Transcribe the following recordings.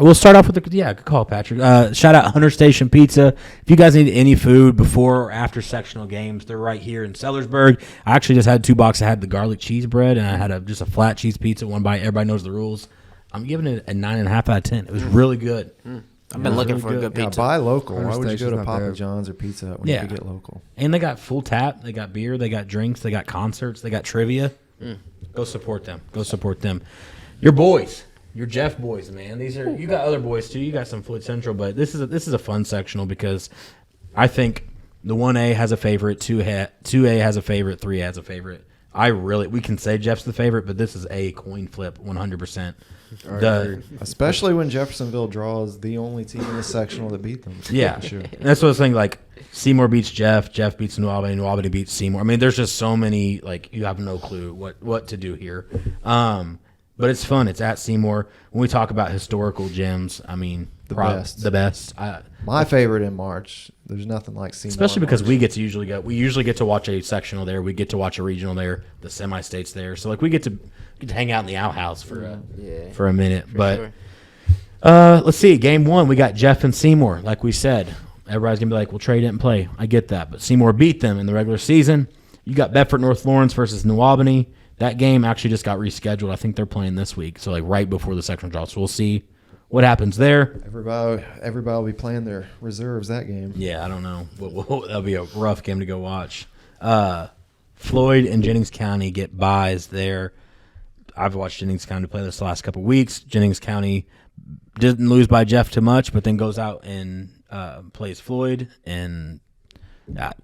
We'll start off with good call, Patrick. Shout out Hunter Station Pizza. If you guys need any food before or after sectional games, they're right here in Sellersburg. I actually just had 2 boxes. I had the garlic cheese bread, and I had just a flat cheese pizza, one bite. Everybody knows the rules. I'm giving it a 9.5 out of 10. It was really good. I've been looking for a good pizza. Buy local. Hunter Why would you go to Station's Papa not bad. John's or Pizza Hut when you can get local? And they got full tap. They got beer. They got drinks. They got concerts. They got trivia. Go support them. Go support them. Your boys. Your Jeff boys, man. You got other boys too. You got some Floyd Central, but this is a fun sectional because I think the 1A has a favorite, 2A has a favorite, 3A has a favorite. We can say Jeff's the favorite, but this is a coin flip, 100%. Especially when Jeffersonville draws the only team in the sectional that beat them. Yeah, sure. That's what I was saying. Like Seymour beats Jeff beats New Albany, New Albany beats Seymour. I mean, there's just so many. Like you have no clue what to do here. But it's fun. It's at Seymour. When we talk about historical gems, I mean, the best. My favorite in March. There's nothing like Seymour. Especially because we usually get to watch a sectional there. We get to watch a regional there. The semi-states there. So like we get to hang out in the outhouse for a minute. But let's see. Game 1, we got Jeff and Seymour. Like we said, everybody's gonna be like, "Well, Trey didn't play." I get that, but Seymour beat them in the regular season. You got Bedford North Lawrence versus New Albany. That game actually just got rescheduled. I think they're playing this week, so like right before the sectional draw. So we'll see what happens there. Everybody will be playing their reserves that game. Yeah, I don't know. That'll be a rough game to go watch. Floyd and Jennings County get buys there. I've watched Jennings County play this the last couple of weeks. Jennings County didn't lose by Jeff too much, but then goes out and plays Floyd, and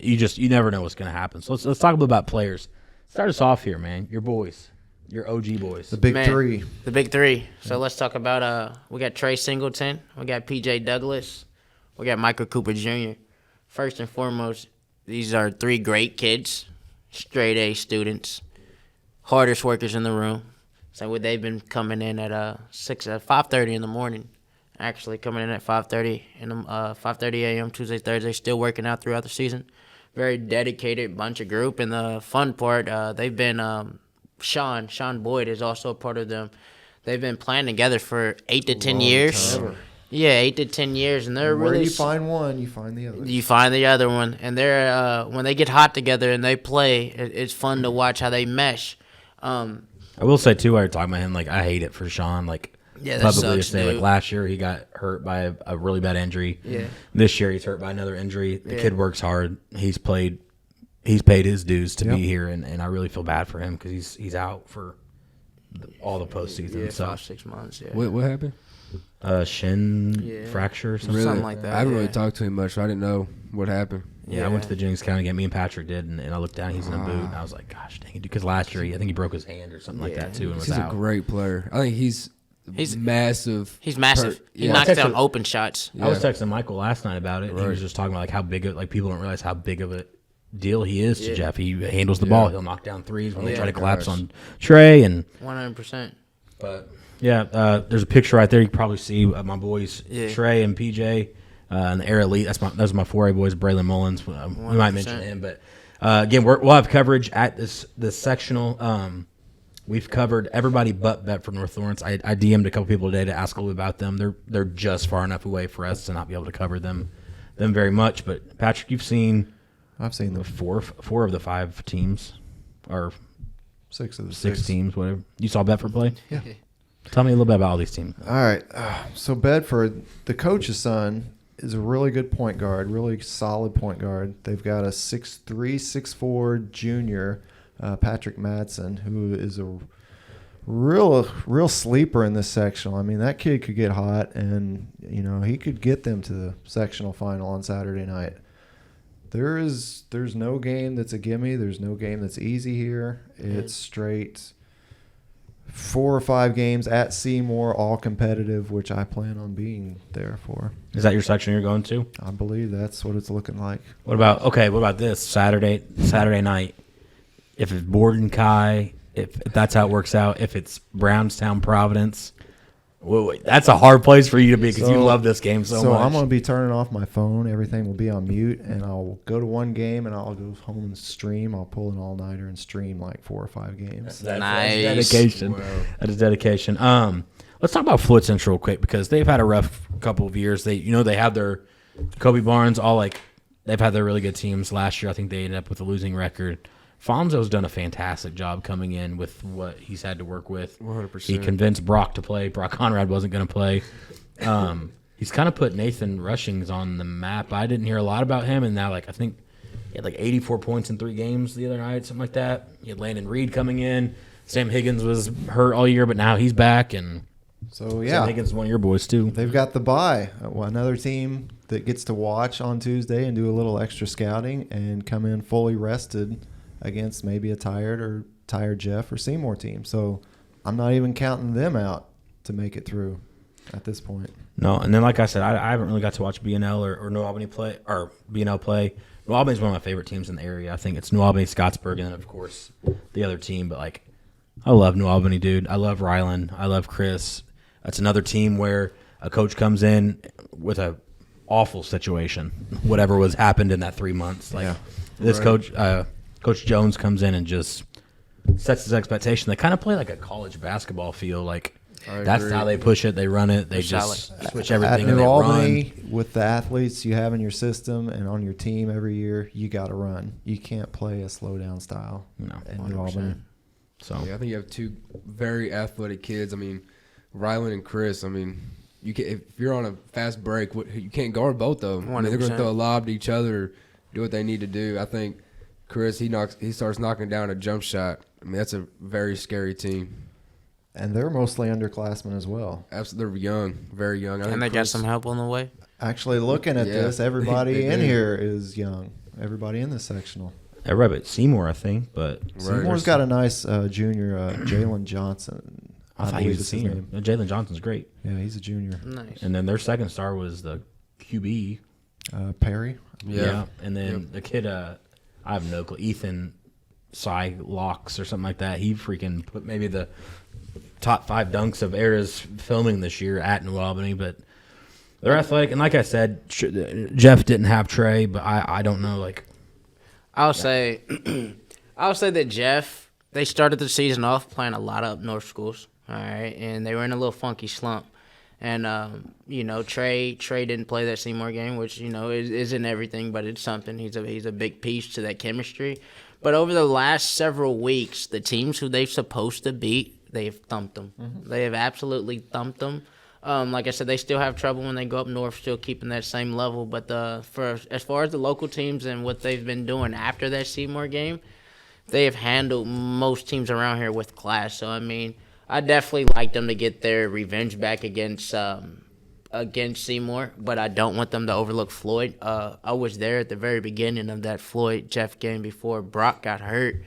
you never know what's going to happen. So let's talk a little about players. Start us off here, man. Your boys, your OG boys. The big three. The big three. So let's talk about we got Trey Singleton, we got PJ Douglas, we got Michael Cooper Jr. First and foremost, these are 3 great kids, straight A students, hardest workers in the room. So they've been coming in at 5:30 in the morning. Actually coming in at 5:30 a.m. Tuesday, Thursday, still working out throughout the season. Very dedicated bunch of group, and the fun part, they've been Sean Boyd is also a part of them. They've been playing together for 8 to 10 years. Yeah, 8 to 10 years, and they're Where you find one, you find the other. You find the other one, and they're when they get hot together and they play, it's fun to watch how they mesh. I will say too, while you're talking about him, like I hate it for Sean. Like yeah, that sucks, dude. Like last year, he got hurt by a really bad injury. Yeah. This year, he's hurt by another injury. The kid works hard. He's paid his dues to be here, and I really feel bad for him because he's out for all the postseason. Yeah, so 5-6 months. Yeah. What happened? Shin fracture or something. Something like that. I haven't really talked to him much, so I didn't know what happened. Yeah, I went to the Jennings County game. Me and Patrick did, and I looked down. He's in a boot, and I was like, "Gosh, dang it!" Because last year, I think he broke his hand or something like that too, and was He's out. a great player. I think he's massive. He's massive. He Yeah. knocks down open shots. I was texting Michael last night about it. Right. He was just talking about like how big of people don't realize how big of a deal he is to Jeff. He handles the ball. He'll knock down threes when they try to collapse on Trey, and 100%. But there's a picture right there. You can probably see my boys Trey and PJ and the Air Elite. Those are my 4A boys. Braylon Mullins. We might mention him, but again, we'll have coverage at this sectional. We've covered everybody but Bedford North Lawrence. I DM'd a couple people today to ask a little bit about them. They're just far enough away for us to not be able to cover them very much. But Patrick, I've seen the four of the 5 teams, or 6 of the 6 teams, whatever. You saw Bedford play? Yeah. Tell me a little bit about all these teams. All right. So Bedford, the coach's son, is a really good point guard, really solid point guard. They've got a 6'3", 6'4" junior, Patrick Madsen, who is a real sleeper in this sectional. I mean, that kid could get hot, and he could get them to the sectional final on Saturday night. There's no game that's a gimme. There's no game that's easy here. It's straight 4 or 5 games at Seymour, all competitive, which I plan on being there for. Is that your section you're going to? I believe that's what it's looking like. What about this Saturday night? If it's Borden Kai, if that's how it works out, if it's Brownstown Providence, that's a hard place for you to be because you love this game so much. So I'm going to be turning off my phone. Everything will be on mute, and I'll go to one game, and I'll go home and stream. I'll pull an all-nighter and stream like 4 or 5 games. That's dedication. Wow. That is dedication. Let's Let's talk about Floyd Central real quick because they've had a rough couple of years. They have their Kobe Barnes, they've had their really good teams. Last year, I think they ended up with a losing record. Fonzo's done a fantastic job coming in with what he's had to work with. 100%. He convinced Brock to play. Brock Conrad wasn't going to play. He's kind of put Nathan Rushings on the map. I didn't hear a lot about him, and now I think he had 84 points in 3 games the other night, something like that. You had Landon Reed coming in. Sam Higgins was hurt all year, but now he's back, and so yeah, Sam Higgins is one of your boys too. They've got the bye. Another team that gets to watch on Tuesday and do a little extra scouting and come in fully rested against maybe a tired Jeff or Seymour team. So I'm not even counting them out to make it through at this point. No, and then like I said, I haven't really got to watch BNL or New Albany play or BNL play. New Albany's one of my favorite teams in the area. I think it's New Albany, Scottsburg, and then of course the other team. But I love New Albany, dude. I love Ryland. I love Chris. That's another team where a coach comes in with a awful situation, whatever was happened in that 3 months. This coach, Coach Jones, comes in and just sets his expectation. They kind of play like a college basketball feel. That's how they push it. They run it. They just switch everything. At New Albany, run. with the athletes you have in your system and on your team every year, you got to run. You can't play a slow down style. No, in New Albany. So I think you have 2 very athletic kids. I mean, Ryland and Chris. I mean, if you're on a fast break, you can't guard both of them. I mean, they're going to throw a lob to each other, do what they need to do. I think Chris, he starts knocking down a jump shot. I mean, that's a very scary team. And they're mostly underclassmen as well. Absolutely, they're young, very young. And they got some help on the way. Actually, looking at this, everybody in here is young. Everybody in this sectional. Everybody but Seymour, I think. But Seymour's got a nice junior, Jalen Johnson. I thought he was a senior. Jalen Johnson's great. Yeah, he's a junior. Nice. And then their second star was the QB. Perry. Yeah. And then the kid, I have no clue, Ethan Locks or something like that. He freaking put maybe the top 5 dunks of eras filming this year at New Albany. But they're athletic. And like I said, Jeff didn't have Trey, but I don't know. I'll say that Jeff, they started the season off playing a lot of up north schools. All right, and they were in a little funky slump. And, Trey didn't play that Seymour game, which, isn't everything, but it's something. He's a big piece to that chemistry. But over the last several weeks, the teams who they're supposed to beat, they've thumped them. Mm-hmm. They have absolutely thumped them. Like I said, they still have trouble when they go up north, still keeping that same level. But as far as the local teams and what they've been doing after that Seymour game, they have handled most teams around here with class. So, I definitely like them to get their revenge back against Seymour, but I don't want them to overlook Floyd. I was there at the very beginning of that Floyd-Jeff game before Brock got hurt,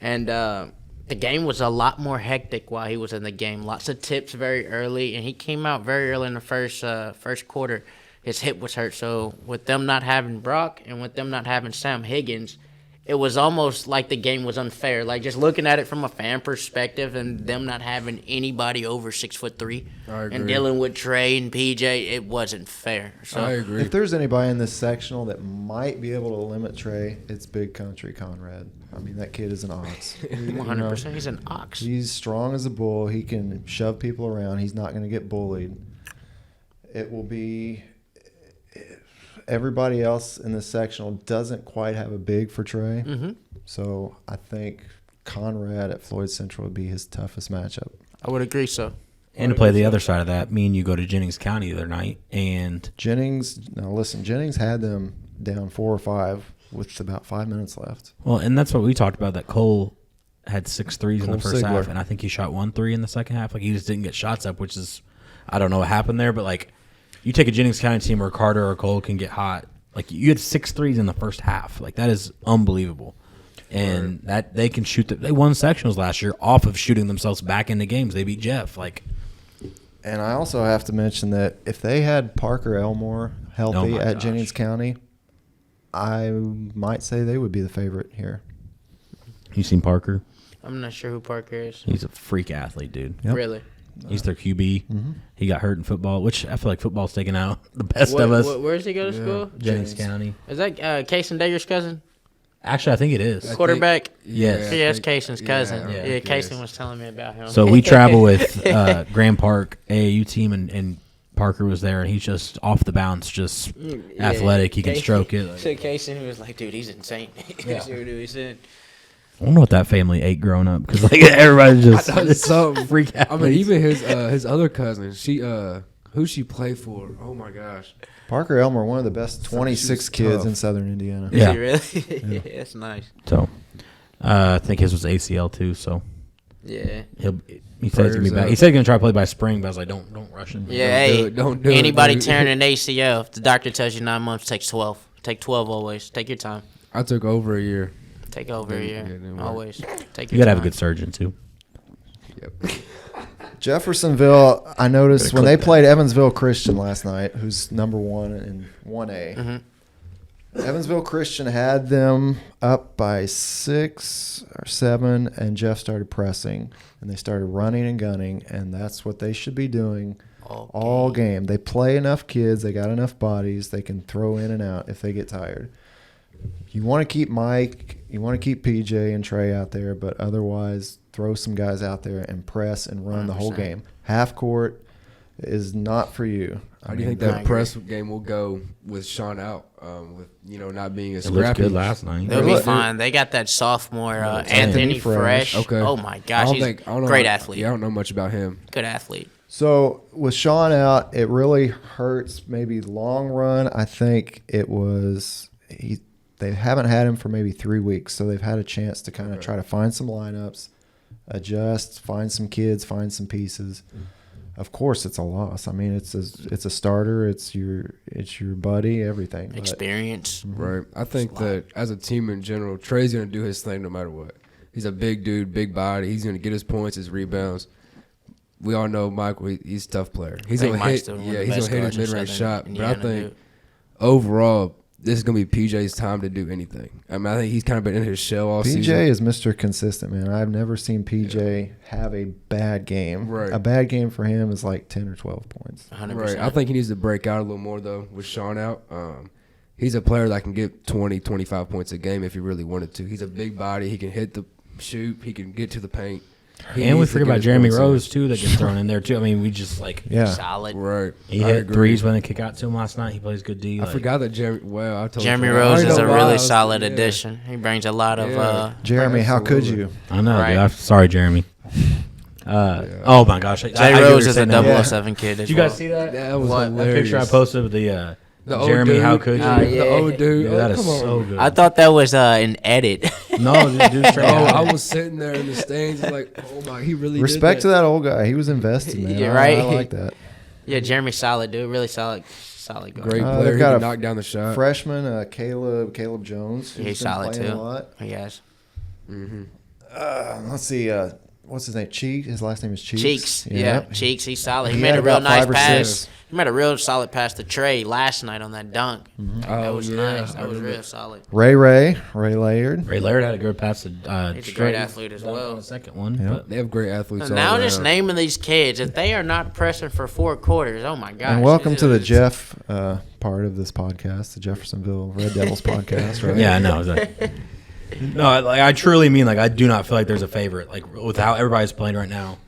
and the game was a lot more hectic while he was in the game. Lots of tips very early, and he came out very early in the first quarter. His hip was hurt, so with them not having Brock and with them not having Sam Higgins, it was almost like the game was unfair. Just looking at it from a fan perspective and them not having anybody over 6'3" and dealing with Trey and PJ, it wasn't fair. So I agree. If there's anybody in this sectional that might be able to limit Trey, it's Big Country Conrad. That kid is an ox. 100%. He's an ox. He's strong as a bull. He can shove people around. He's not going to get bullied. It will be... Everybody else in this sectional doesn't quite have a big for Trey. Mm-hmm. So I think Conrad at Floyd Central would be his toughest matchup. I would agree so. And to play the other side of that, me and you go to Jennings County the other night. And Jennings had them down 4 or 5 with about 5 minutes left. Well, and that's what we talked about, that Cole had 6 threes in the first Sigler. half, and I think he shot 1 3 in the second half. He just didn't get shots up, which is, I don't know what happened there, but you take a Jennings County team where Carter or Cole can get hot. You had 6 threes in the first half. That is unbelievable. And that they can shoot. They won sectionals last year off of shooting themselves back into games. They beat Jeff. And I also have to mention that if they had Parker Elmore healthy at Jennings County, I might say they would be the favorite here. You seen Parker? I'm not sure who Parker is. He's a freak athlete, dude. Yep. Really? He's their QB. Mm-hmm. He got hurt in football, which I feel like football's taking out the best of us. Where does he go to school? Jennings County. Is that Case and Dager's cousin? Actually, I think it is. Quarterback? Yes. Yeah, that's Cason's cousin. Yeah. Yeah, Cason was telling me about him. So we travel with Grand Park AAU team, and Parker was there, and he's just off the bounce, just athletic. He can stroke it. Like. So Cason was like, dude, he's insane. Yeah. He said. I wonder what that family ate growing up, because like everybody's just so freak out. I mean, even his other cousin, who she play for? Oh my gosh, Parker Elmer, one of the best 26 kids tough. in Southern Indiana. Yeah. Is he really? Yeah, that's nice. So I think his was ACL too. So Yeah. he said he's gonna be back. He said he's gonna try to play by spring, but I was like, don't rush it. Yeah, Don't do it, anybody dude. tearing an ACL, if the doctor tells you 9 months, takes 12. Take 12 always. Take your time. I took over a year. Take over a Yeah, year. it didn't work. Always. Take You your gotta time. have a good surgeon too. Yep. Jeffersonville, I noticed Better when they clip that. played Evansville Christian last night, who's number 1 in 1A. Mm-hmm. Evansville Christian had them up by 6 or 7, and Jeff started pressing, and they started running and gunning, and that's what they should be doing all game. They play enough kids, they got enough bodies, they can throw in and out if they get tired. You want to keep Mike, you want to keep PJ and Trey out there, but otherwise throw some guys out there and press and run the whole 100%. game. Half court is not for you. How do you think I that agree. press game will go with Sean out? With not being as It looked scrappy. good last night. They'll Look, be fine. They got that sophomore Anthony Anthony Fresh. Fresh. Okay. Oh my gosh, he's I don't know great athlete. Yeah, I don't know much about him. Good athlete. So with Sean out, it really hurts. Maybe long run, I think it was they haven't had him for maybe 3 weeks, so they've had a chance to kind of try to find some lineups, adjust, find some kids, find some pieces. Of course, it's a loss. I mean, it's a starter. It's your buddy. Everything. But Experience. Right. I think that as a team in general, Trey's going to do his thing no matter what. He's a big dude, big body. He's going to get his points, his rebounds. We all know Michael. He's a tough player. He's I think going to Mike's hit. still one of Yeah, the he's best going to hit his guards in mid-range Southern shot. But I Indiana, think dude. overall, this is going to be PJ's time to do anything. I mean, I think he's kind of been in his shell all PJ season. is Mr. Consistent, man. I've never seen PJ have a bad game. Right. A bad game for him is like 10 or 12 points. 100%. Right. I think he needs to break out a little more, though, with Sean out. He's a player that can get 20, 25 points a game if he really wanted to. He's a big body. He can hit the shoot. He can get to the paint. He And we needs to forget get about his Jeremy points in. Rose too, that gets thrown in there too. I mean, we just like Yeah. Solid. Right. he I hit agree. threes when they kick out to him last night. He plays good D. I like- forgot that Jeremy. Well, I told Jeremy you. Rose I is know a why I really was- solid yeah. addition. He brings a lot of Yeah. Jeremy, how could Absolutely. you? I know. Right. Dude, I'm sorry, Jeremy. Oh my gosh, Jay I hear Rose you're is a saying that. 007 kid. Did you guys see that? That was What? That hilarious. picture I posted with the old Jeremy, dude. how could you? Ah, The yeah. old dude. Dude, Oh, that is come on. so good. I thought that was an edit. No, dude, straight Oh, out. I was sitting there in the stands like, oh my, he really Respect to did that old guy. He was invested, man. You're I right. like that. Yeah, Jeremy's solid, dude. Really solid guard. Great They've player. He got can a knock down the shot. Freshman, Caleb Jones. He's been solid playing too. A lot. Yes. Let's see. What's his name? Cheek. His last name is Cheeks. Cheeks. Yeah, Cheeks. He's solid. He He made had a real about nice 5 or pass. 6. He made a real solid pass to Trey last night on that dunk. That Oh, was yeah, nice. I That was remember. real solid. Ray Laird. Ray Laird had a good pass to. He's a Trey. great athlete as On well. the second one, Yep. but They have great athletes. And all now just around. naming these kids, if they are not pressing for 4 quarters, oh my gosh. And welcome to the It's- Jeff part of this podcast, the Jeffersonville Red Devils podcast, right? yeah, I know. No, I truly mean I do not feel like there's a favorite. Like with how everybody's playing right now,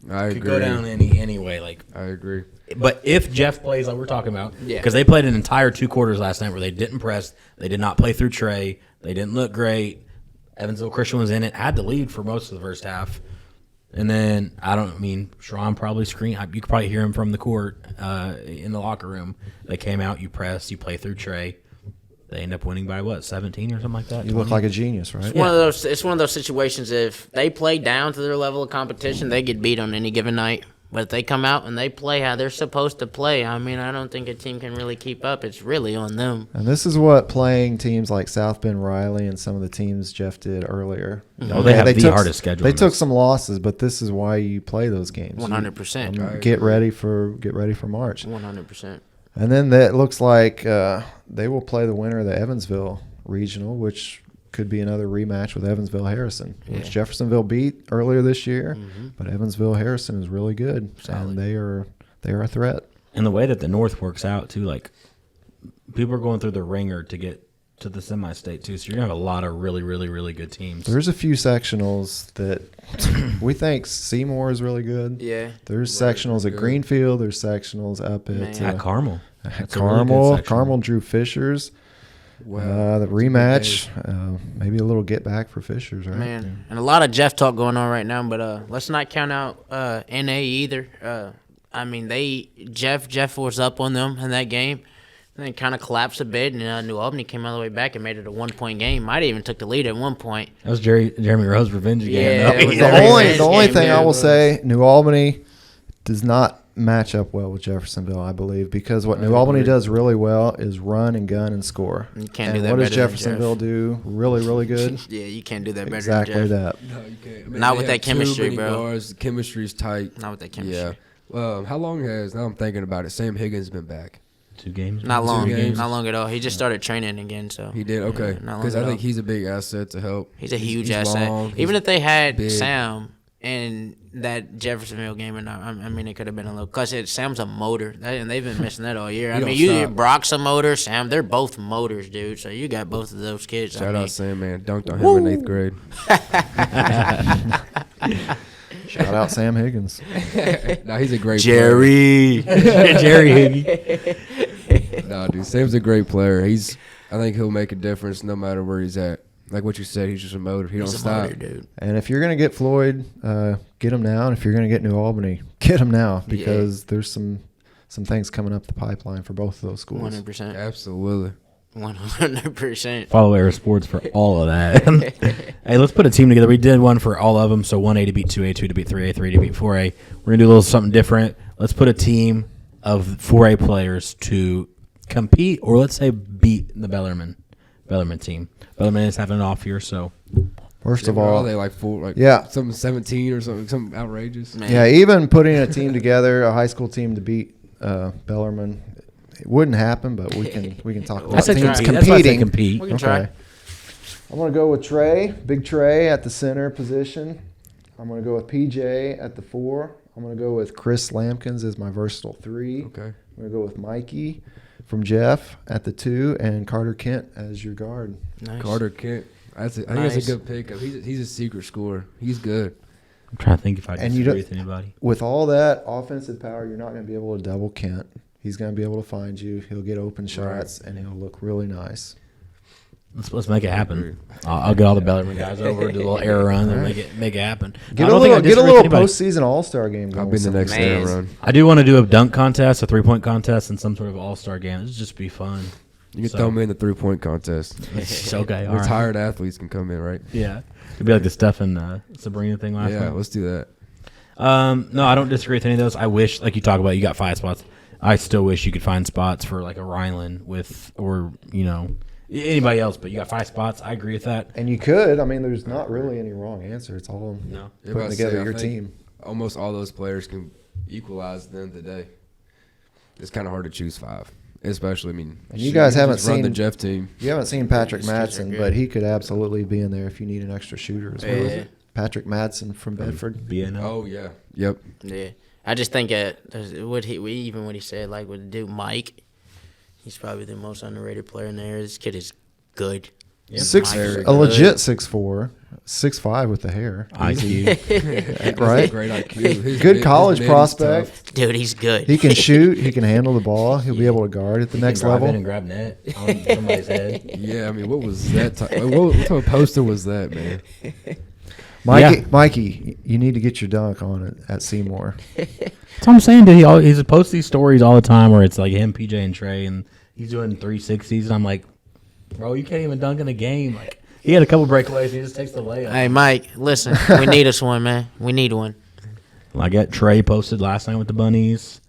I could agree. go down any way. Like, I agree. but if Jeff plays like we're talking about, Yeah. because they played an entire 2 quarters last night where they didn't press, they did not play through Trey, they didn't look great. Evansville Christian was in it, had the lead for most of the first half, and then Sharon probably screamed. You could probably hear him from the court in the locker room. They came out, you press, you play through Trey. They end up winning by 17 or something like that. You look 20? like a genius, right? It's one of those situations. If they play down to their level of competition, they get beat on any given night. But if they come out and they play how they're supposed to play, I don't think a team can really keep up. It's really on them. And this is what playing teams like South Bend Riley and some of the teams Jeff did earlier. Oh, they have the hardest schedule They in took this. some losses, but this is why you play those games. 100%. Get ready for March. 100%. And then that looks like they will play the winner of the Evansville Regional, which could be another rematch with Evansville Harrison, which Jeffersonville beat earlier this year. But Evansville Harrison is really good, and they are a threat. And the way that the North works out too, like people are going through the ringer to get to the semi-state too. So you're gonna have a lot of really, really, really good teams. There's a few sectionals that we think Seymour is really good. Yeah. There's sectionals at Greenfield. There's sectionals up At Carmel. At That's a really good Carmel. sectional. Carmel drew Fishers. Wow. The rematch, maybe a little get back for Fishers, right? Man, and a lot of Jeff talk going on right now, but let's not count out NA either. I mean, Jeff was up on them in that game, and then kind of collapsed a bit, and New Albany came all the way back and made it a 1-point game. Might have even took the lead at one point. That was Jeremy Rowe's revenge game. Yeah, though. it was The only game, thing yeah, I it will was. say, New Albany does not match up well with Jeffersonville, I believe, because what New Albany does really well is run and gun and score. You can't and do that what does better than Jeffersonville do really, really good? Yeah, you can't do that better Exactly than Jeff. that. No, you can't. I mean, Not they with have that chemistry, too many bro. Guards. The chemistry's tight. Not with that chemistry. Yeah. How long has, now I'm thinking about it, Sam Higgins been back? 2 games. Not long. games. Not long at all. He just started training again, so. He did? Okay. not long Because at I think all. he's a big asset to help. He's a huge he's asset. long, Even he's if they had big. Sam in that Jeffersonville game, and I mean, it could have been a little. Cause Sam's a motor, and they've been missing that all year. I He mean, don't stop. Brock's a motor, Sam. They're both motors, dude. So you got both of those kids. Shout I mean, out Sam, man. Dunked on him in 8th grade. Shout out Sam Higgins. Nah, he's a great Jerry Higgy. Nah, dude, Sam's a great player. I think he'll make a difference no matter where he's at. Like what you said, he's just a motor. He don't he's a stop. motor, dude. And if you're going to get Floyd, get him now. And if you're going to get New Albany, get him now because there's some things coming up the pipeline for both of those schools. 100%. Absolutely. 100%. Follow Air Sports for all of that. Hey, let's put a team together. We did one for all of them. So 1A to beat 2A, 2 to beat 3A, 3 to beat 4A. We're going to do a little something different. Let's put a team of 4A players to compete or let's say beat the Bellarmine team. Bellarmine is having an off year, so. First of Are all, they like full, like Yeah. something 17 or something outrageous? Man. yeah, even putting a team together, a high school team to beat Bellarmine, it wouldn't happen, but we can talk about That's teams That's why I say competing. compete. We can try. I'm going to go with Trey, Big Trey at the center position. I'm going to go with PJ at the 4. I'm going to go with Chris Lampkins as my versatile 3. Okay. I'm going to go with Mikey from Jeff at the 2 and Carter Kent as your guard. Nice. Carter Kent. I think Nice. that's a good pick. He's a secret scorer. He's good. I'm trying to think if I And you disagree don't- with anybody. With all that offensive power, you're not going to be able to double Kent. He's going to be able to find you. He'll get open shots, and he'll look really nice. Let's make it happen. I'll get all the Bellarmine guys over, do a little air run, and make it happen. Get I a don't think I little disagree with anybody. postseason All-Star game going. I'll be in the next Man. air run. I do want to do a dunk contest, a 3-point contest, and some sort of all-star game. It'd just be fun. You can So- throw me in the 3-point contest. Okay, all right. Retired athletes can come in, right? Yeah, it'd be like the Steph and Sabrina thing last Yeah, night. let's do that. No, I don't disagree with any of those. I wish, like you talk about, you got 5 spots. I still wish you could find spots for like a Ryland or anybody else, but you got 5 spots. I agree with that. And you could. I mean, there's not really any wrong answer. It's all No. Yeah, putting but I together say, I your think team. Almost all those players can equalize at the end of the day. It's kind of hard to choose 5, especially. I mean, And you guys haven't just run the seen- Jeff team. You haven't seen Patrick These kids are Madsen, good. but he could absolutely be in there if you need an extra shooter as well. Yeah. Patrick Madsen from Bedford. BNO. Oh yeah, yep. Yeah. I just think what he said, like with dude Mike, he's probably the most underrated player in there. This kid is good. Yeah. A legit 6'4", 6'5" with the hair. IQ. Right? Great IQ. Good college his prospect. tough. Dude, he's good. He can shoot. He can handle the ball. He'll be able to guard at the next Drive in level. and grab net on somebody's head. Yeah, I mean, what was that? What type of poster was that, man? Mikey, you need to get your dunk on it at Seymour. That's what I'm saying, dude. He's posts these stories all the time where it's like him, PJ, and Trey, and he's doing 360s, and I'm like, bro, you can't even dunk in a game. Like, he had a couple breakaways, and he just takes the layup. Hey, Mike, listen, we need us one, man. We need one. I got Trey posted last night with the bunnies.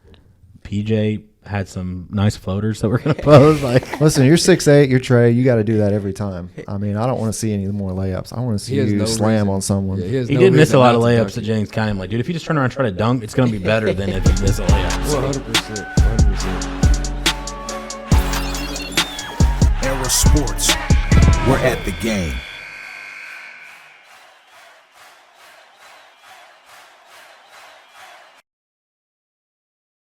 PJ had some nice floaters that we're gonna post. Like, Listen, you're 6'8", you're Trey. You got to do that every time. I mean, I don't want to see any more layups. I want to see He has you no slam reason. on someone. Yeah, has he no did miss a reason lot of not to layups dunk at it. Jennings County. I'm like, dude, if you just turn around and try to dunk, it's gonna be better than if you miss a layup. 100%. 100%. Era Sports. We're at the game.